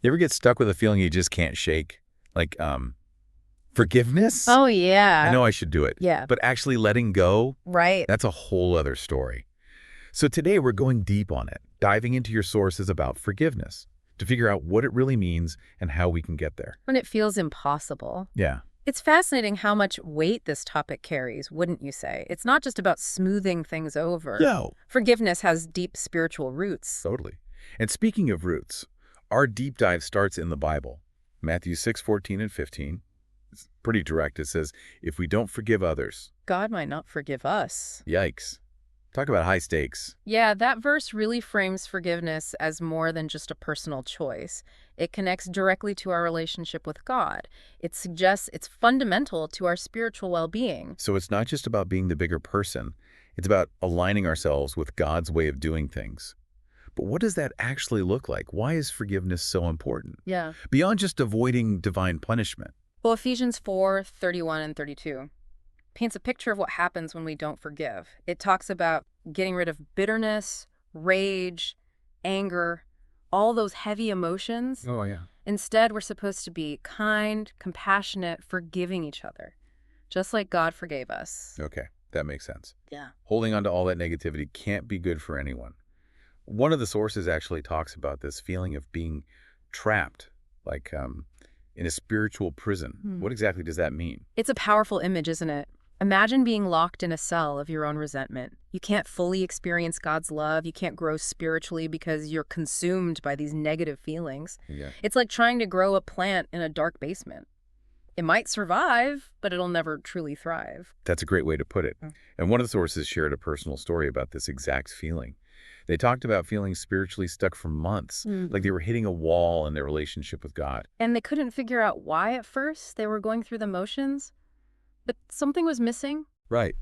You ever get stuck with a feeling you just can't shake? Like, forgiveness? Oh, I yeah. know I should do it, Yeah. but actually letting go, Right. that's a whole other story. So today we're going deep on it, diving into your sources about forgiveness to figure out what it really means and how we can get there. When it feels impossible. Yeah. It's fascinating how much weight this topic carries, wouldn't you say? It's not just about smoothing things over. Yo. Forgiveness has deep spiritual roots. Totally. And speaking of roots, our deep dive starts in the Bible. Matthew 6:14 and 15. It's pretty direct. It says, if we don't forgive others, God might not forgive us. yikes. Talk about high stakes. Yeah, that verse really frames forgiveness as more than just a personal choice. It connects directly to our relationship with God. It suggests it's fundamental to our spiritual well-being. So it's not just about being the bigger person. It's about aligning ourselves with God's way of doing things. But what does that actually look like? Why is forgiveness so important? Yeah. Beyond just avoiding divine punishment. Well, Ephesians 4:31 and 32 paints a picture of what happens when we don't forgive. It talks about getting rid of bitterness, rage, anger, all those heavy emotions. Oh, yeah. Instead, we're supposed to be kind, compassionate, forgiving each other, just like God forgave us. Okay, that makes sense. Yeah. Holding on to all that negativity can't be good for anyone. One of the sources actually talks about this feeling of being trapped, like in a spiritual prison. What exactly does that mean? It's a powerful image, isn't it? Imagine being locked in a cell of your own resentment. You can't fully experience God's love. You can't grow spiritually because you're consumed by these negative feelings. Yeah. It's like trying to grow a plant in a dark basement. It might survive, but it'll never truly thrive. That's a great way to put it. Mm. And one of the sources shared a personal story about this exact feeling. They talked about feeling spiritually stuck for months, like they were hitting a wall in their relationship with God. And they couldn't figure out why at first. They were going through the motions, but something was missing. Right.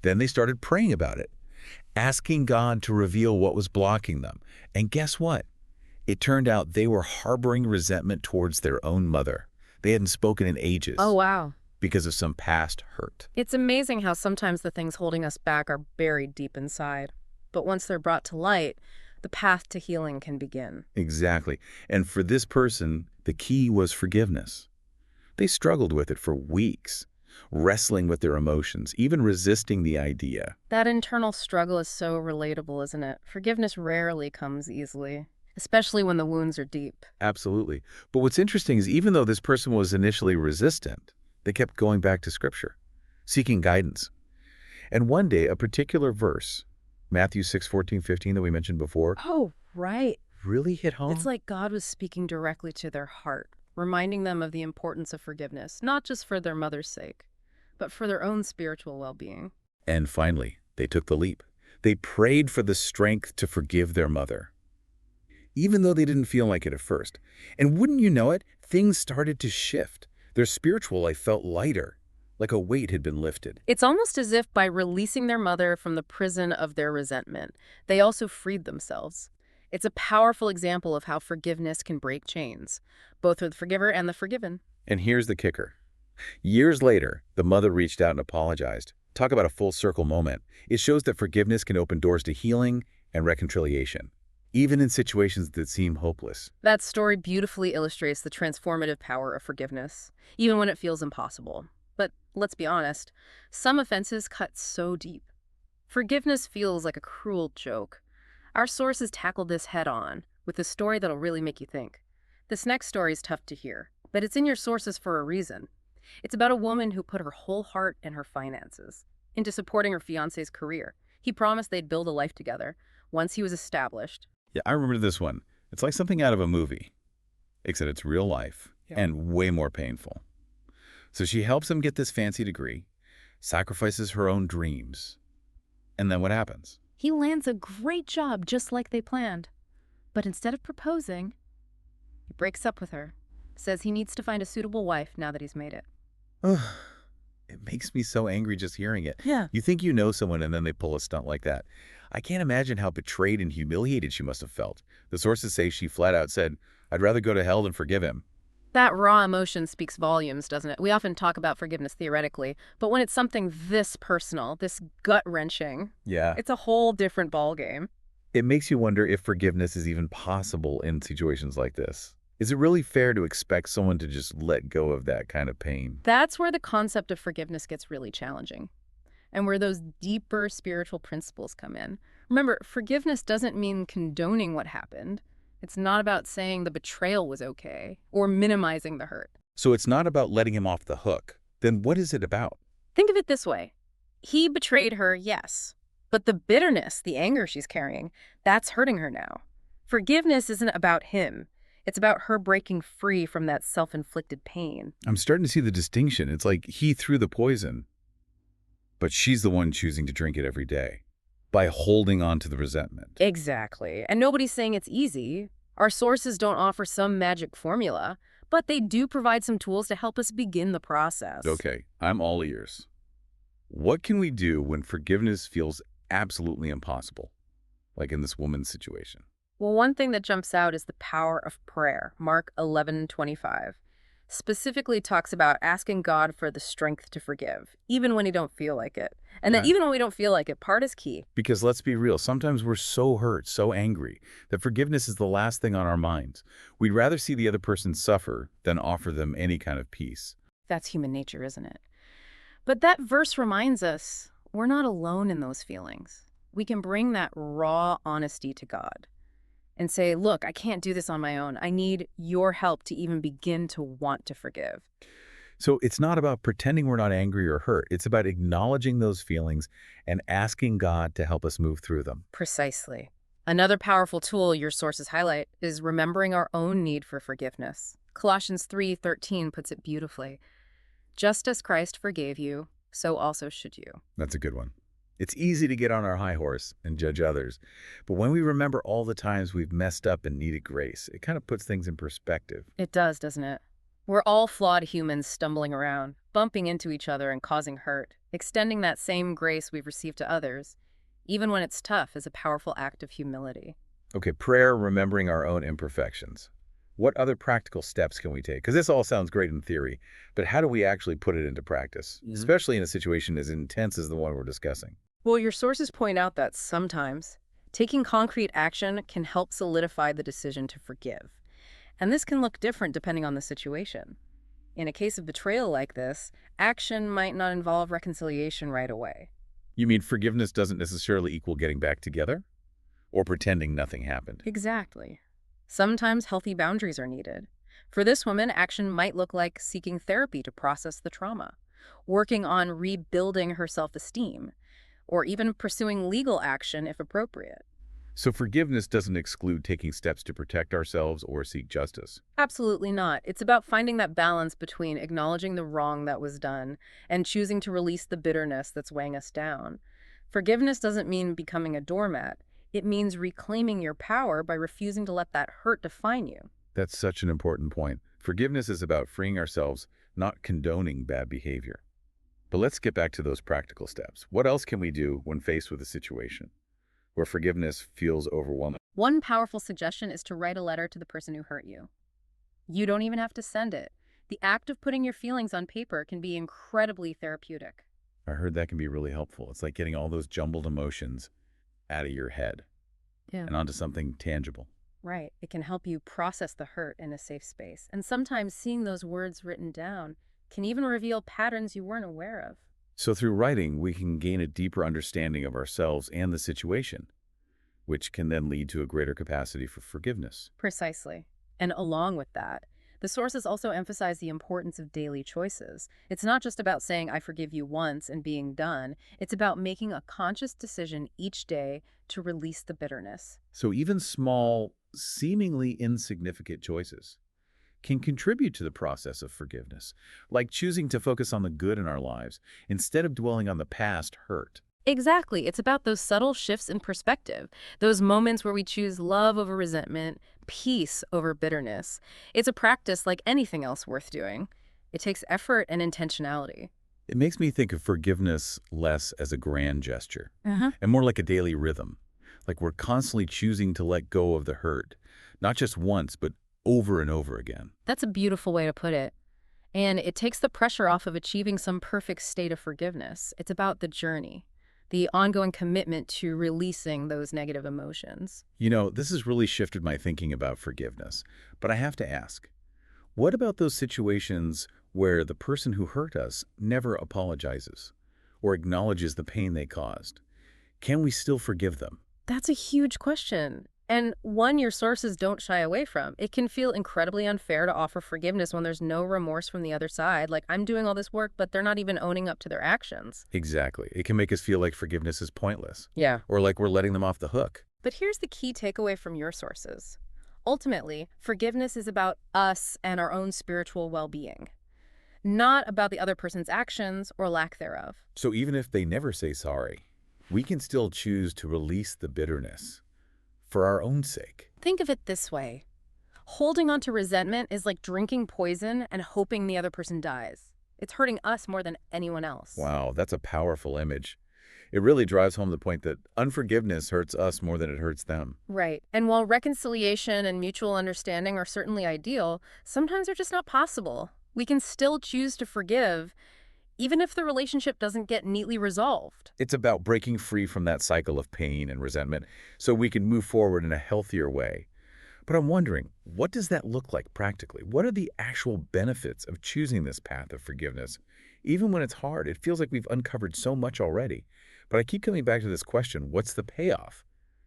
Then they started praying about it, asking God to reveal what was blocking them. And guess what? It turned out they were harboring resentment towards their own mother. They hadn't spoken in ages Oh, wow. because of some past hurt. It's amazing how sometimes the things holding us back are buried deep inside. But once they're brought to light, the path to healing can begin. Exactly. And for this person, the key was forgiveness. They struggled with it for weeks, wrestling with their emotions, even resisting the idea. That internal struggle is so relatable, isn't it? Forgiveness rarely comes easily, especially when the wounds are deep. Absolutely. But what's interesting is even though this person was initially resistant, they kept going back to Scripture, seeking guidance. And one day, a particular verse, Matthew 6:14, 15 that we mentioned before, Oh, right. really hit home. It's like God was speaking directly to their heart, reminding them of the importance of forgiveness, not just for their mother's sake, but for their own spiritual well-being. And finally, they took the leap. They prayed for the strength to forgive their mother, even though they didn't feel like it at first. And wouldn't you know it, things started to shift. Their spiritual life felt lighter, like a weight had been lifted. It's almost as if by releasing their mother from the prison of their resentment, they also freed themselves. It's a powerful example of how forgiveness can break chains, both for the forgiver and the forgiven. And here's the kicker. Years later, the mother reached out and apologized. Talk about a full circle moment. It shows that forgiveness can open doors to healing and reconciliation, even in situations that seem hopeless. That story beautifully illustrates the transformative power of forgiveness, even when it feels impossible. But let's be honest, some offenses cut so deep. Forgiveness feels like a cruel joke. Our sources tackled this head-on, with a story that'll really make you think. This next story is tough to hear, but it's in your sources for a reason. It's about a woman who put her whole heart and her finances into supporting her fiancé's career. He promised they'd build a life together once he was established. Yeah, I remember this one. It's like something out of a movie, except it's real life and way more painful. So she helps him get this fancy degree, sacrifices her own dreams. And then what happens? He lands a great job just like they planned. But instead of proposing, he breaks up with her, says he needs to find a suitable wife now that he's made it. It makes me so angry just hearing it. Yeah. You think you know someone and then they pull a stunt like that. I can't imagine how betrayed and humiliated she must have felt. The sources say she flat out said, I'd rather go to hell than forgive him. That raw emotion speaks volumes, doesn't it? We often talk about forgiveness theoretically, but when it's something this personal, this gut-wrenching, Yeah. it's a whole different ballgame. It makes you wonder if forgiveness is even possible in situations like this. Is it really fair to expect someone to just let go of that kind of pain? That's where the concept of forgiveness gets really challenging, and where those deeper spiritual principles come in. Remember, forgiveness doesn't mean condoning what happened. It's not about saying the betrayal was okay or minimizing the hurt. So it's not about letting him off the hook. Then what is it about? Think of it this way. He betrayed her, yes. But the bitterness, the anger she's carrying, that's hurting her now. Forgiveness isn't about him. It's about her breaking free from that self-inflicted pain. I'm starting to see the distinction. It's like he threw the poison, but she's the one choosing to drink it every day by holding on to the resentment. Exactly. And nobody's saying it's easy. Our sources don't offer some magic formula, but they do provide some tools to help us begin the process. Okay, I'm all ears. What can we do when forgiveness feels absolutely impossible, like in this woman's situation? Well, one thing that jumps out is the power of prayer. Mark 11:25 specifically talks about asking God for the strength to forgive, even when you don't feel like it. And then Right. even when we don't feel like it, part is key. Because let's be real, sometimes we're so hurt, so angry, that forgiveness is the last thing on our minds. We'd rather see the other person suffer than offer them any kind of peace. That's human nature, isn't it? But that verse reminds us we're not alone in those feelings. We can bring that raw honesty to God and say, look, I can't do this on my own. I need your help to even begin to want to forgive. So it's not about pretending we're not angry or hurt. It's about acknowledging those feelings and asking God to help us move through them. Precisely. Another powerful tool your sources highlight is remembering our own need for forgiveness. Colossians 3:13 puts it beautifully. Just as Christ forgave you, so also should you. That's a good one. It's easy to get on our high horse and judge others, but when we remember all the times we've messed up and needed grace, it kind of puts things in perspective. It does, doesn't it? We're all flawed humans stumbling around, bumping into each other and causing hurt. Extending that same grace we've received to others, even when it's tough, is a powerful act of humility. Okay, prayer, remembering our own imperfections. What other practical steps can we take? Because this all sounds great in theory, but how do we actually put it into practice, especially in a situation as intense as the one we're discussing? Well, your sources point out that sometimes taking concrete action can help solidify the decision to forgive. And this can look different depending on the situation. In a case of betrayal like this, action might not involve reconciliation right away. You mean forgiveness doesn't necessarily equal getting back together? Or pretending nothing happened? Exactly. Sometimes healthy boundaries are needed. For this woman, action might look like seeking therapy to process the trauma, working on rebuilding her self-esteem, or even pursuing legal action if appropriate. So forgiveness doesn't exclude taking steps to protect ourselves or seek justice. Absolutely not. It's about finding that balance between acknowledging the wrong that was done and choosing to release the bitterness that's weighing us down. Forgiveness doesn't mean becoming a doormat. It means reclaiming your power by refusing to let that hurt define you. That's such an important point. Forgiveness is about freeing ourselves, not condoning bad behavior. But let's get back to those practical steps. What else can we do when faced with a situation where forgiveness feels overwhelming? One powerful suggestion is to write a letter to the person who hurt you. You don't even have to send it. The act of putting your feelings on paper can be incredibly therapeutic. I heard that can be really helpful. It's like getting all those jumbled emotions out of your head Yeah. and onto something tangible. Right. It can help you process the hurt in a safe space. And sometimes seeing those words written down can even reveal patterns you weren't aware of. So through writing, we can gain a deeper understanding of ourselves and the situation, which can then lead to a greater capacity for forgiveness. Precisely. And along with that, the sources also emphasize the importance of daily choices. It's not just about saying, I forgive you once and being done. It's about making a conscious decision each day to release the bitterness. So even small, seemingly insignificant choices can contribute to the process of forgiveness, like choosing to focus on the good in our lives instead of dwelling on the past hurt. Exactly. It's about those subtle shifts in perspective, those moments where we choose love over resentment, peace over bitterness. It's a practice like anything else worth doing. It takes effort and intentionality. It makes me think of forgiveness less as a grand gesture Uh-huh. and more like a daily rhythm, like we're constantly choosing to let go of the hurt, not just once, but over and over again. That's a beautiful way to put it. And it takes the pressure off of achieving some perfect state of forgiveness. It's about the journey. the ongoing commitment to releasing those negative emotions. This has really shifted my thinking about forgiveness. But I have to ask, what about those situations where the person who hurt us never apologizes or acknowledges the pain they caused? Can we still forgive them? That's a huge question. And one your sources don't shy away from. It can feel incredibly unfair to offer forgiveness when there's no remorse from the other side. Like, I'm doing all this work, but they're not even owning up to their actions. Exactly. It can make us feel like forgiveness is pointless, Yeah. or like we're letting them off the hook. But here's the key takeaway from your sources. Ultimately, forgiveness is about us and our own spiritual well-being, not about the other person's actions or lack thereof. So even if they never say sorry, we can still choose to release the bitterness for our own sake. Think of it this way. Holding on to resentment is like drinking poison and hoping the other person dies. It's hurting us more than anyone else. Wow, that's a powerful image. It really drives home the point that unforgiveness hurts us more than it hurts them. Right. And while reconciliation and mutual understanding are certainly ideal, sometimes they're just not possible. We can still choose to forgive, even if the relationship doesn't get neatly resolved. It's about breaking free from that cycle of pain and resentment so we can move forward in a healthier way. But I'm wondering, what does that look like practically? What are the actual benefits of choosing this path of forgiveness? Even when it's hard, it feels like we've uncovered so much already. But I keep coming back to this question, what's the payoff?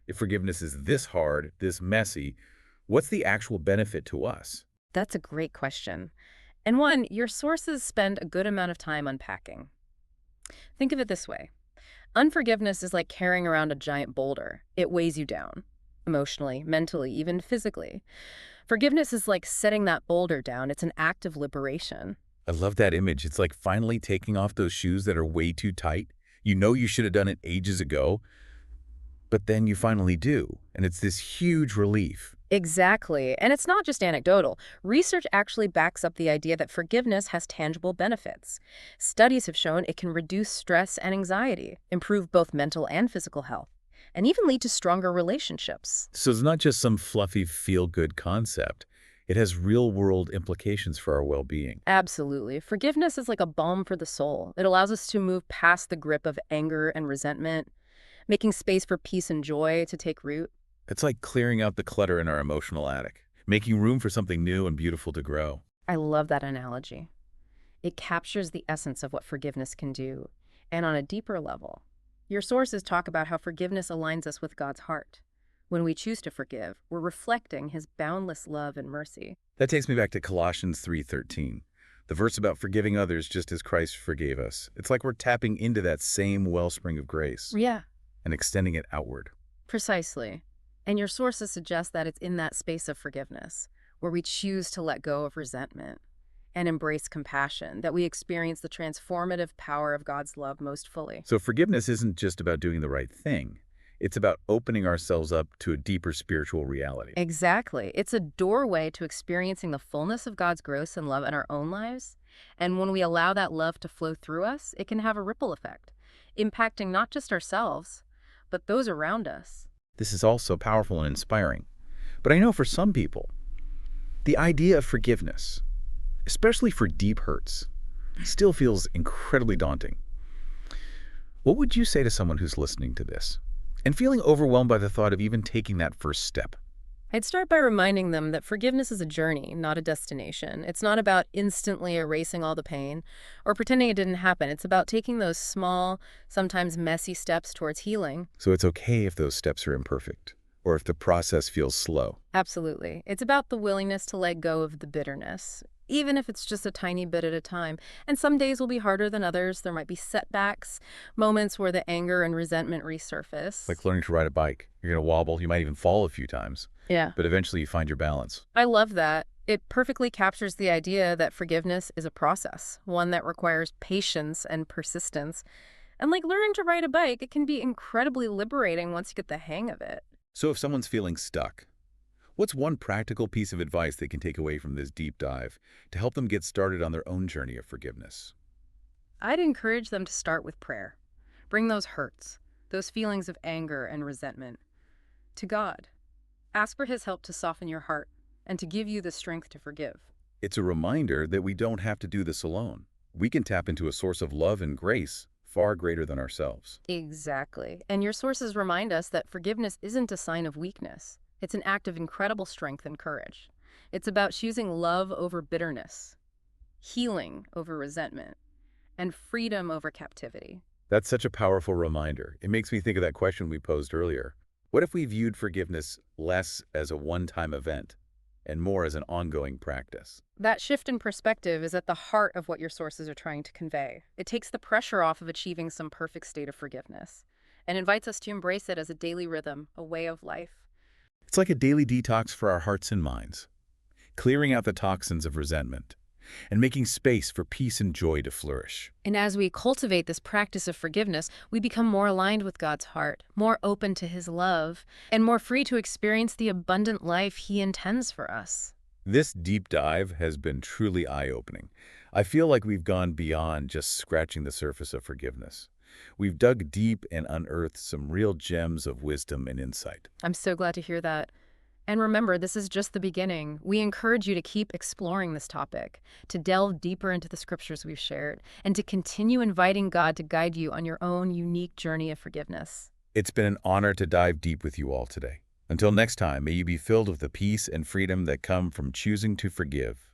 If forgiveness is this hard, this messy, what's the actual benefit to us? That's a great question. And one, your sources spend a good amount of time unpacking. Think of it this way. Unforgiveness is like carrying around a giant boulder. It weighs you down, emotionally, mentally, even physically. Forgiveness is like setting that boulder down. It's an act of liberation. I love that image. It's like finally taking off those shoes that are way too tight. You know you should have done it ages ago, but then you finally do, and it's this huge relief. Exactly. And it's not just anecdotal. Research actually backs up the idea that forgiveness has tangible benefits. Studies have shown it can reduce stress and anxiety, improve both mental and physical health, and even lead to stronger relationships. So it's not just some fluffy feel-good concept. It has real-world implications for our well-being. Absolutely. Forgiveness is like a balm for the soul. It allows us to move past the grip of anger and resentment, making space for peace and joy to take root. It's like clearing out the clutter in our emotional attic, making room for something new and beautiful to grow. I love that analogy. It captures the essence of what forgiveness can do. And on a deeper level, your sources talk about how forgiveness aligns us with God's heart. When we choose to forgive, we're reflecting his boundless love and mercy. That takes me back to Colossians 3:13, the verse about forgiving others just as Christ forgave us. It's like we're tapping into that same wellspring of grace Yeah, and extending it outward. precisely. And your sources suggest that it's in that space of forgiveness, where we choose to let go of resentment and embrace compassion, that we experience the transformative power of God's love most fully. So forgiveness isn't just about doing the right thing. It's about opening ourselves up to a deeper spiritual reality. Exactly. It's a doorway to experiencing the fullness of God's grace and love in our own lives. And when we allow that love to flow through us, it can have a ripple effect, impacting not just ourselves, but those around us. This is also powerful and inspiring. But I know for some people, the idea of forgiveness, especially for deep hurts, still feels incredibly daunting. What would you say to someone who's listening to this and feeling overwhelmed by the thought of even taking that first step? I'd start by reminding them that forgiveness is a journey, not a destination. It's not about instantly erasing all the pain or pretending it didn't happen. It's about taking those small, sometimes messy steps towards healing. So it's okay if those steps are imperfect or if the process feels slow. Absolutely. It's about the willingness to let go of the bitterness, even if it's just a tiny bit at a time. And some days will be harder than others. There might be setbacks, moments where the anger and resentment resurface. Like learning to ride a bike. You're going to wobble. You might even fall a few times. Yeah. But eventually you find your balance. I love that. It perfectly captures the idea that forgiveness is a process, one that requires patience and persistence. And like learning to ride a bike, it can be incredibly liberating once you get the hang of it. So if someone's feeling stuck, what's one practical piece of advice they can take away from this deep dive to help them get started on their own journey of forgiveness? I'd encourage them to start with prayer. Bring those hurts, those feelings of anger and resentment, to God. Ask for his help to soften your heart and to give you the strength to forgive. It's a reminder that we don't have to do this alone. We can tap into a source of love and grace far greater than ourselves. Exactly. And your sources remind us that forgiveness isn't a sign of weakness. It's an act of incredible strength and courage. It's about choosing love over bitterness, healing over resentment, and freedom over captivity. That's such a powerful reminder. It makes me think of that question we posed earlier. What if we viewed forgiveness less as a one-time event and more as an ongoing practice? That shift in perspective is at the heart of what your sources are trying to convey. It takes the pressure off of achieving some perfect state of forgiveness and invites us to embrace it as a daily rhythm, a way of life. It's like a daily detox for our hearts and minds, clearing out the toxins of resentment and making space for peace and joy to flourish. And as we cultivate this practice of forgiveness, we become more aligned with God's heart, more open to His love, and more free to experience the abundant life He intends for us. This deep dive has been truly eye-opening. I feel like we've gone beyond just scratching the surface of forgiveness. We've dug deep and unearthed some real gems of wisdom and insight. I'm so glad to hear that. And remember, this is just the beginning. We encourage you to keep exploring this topic, to delve deeper into the scriptures we've shared, and to continue inviting God to guide you on your own unique journey of forgiveness. It's been an honor to dive deep with you all today. Until next time, may you be filled with the peace and freedom that come from choosing to forgive.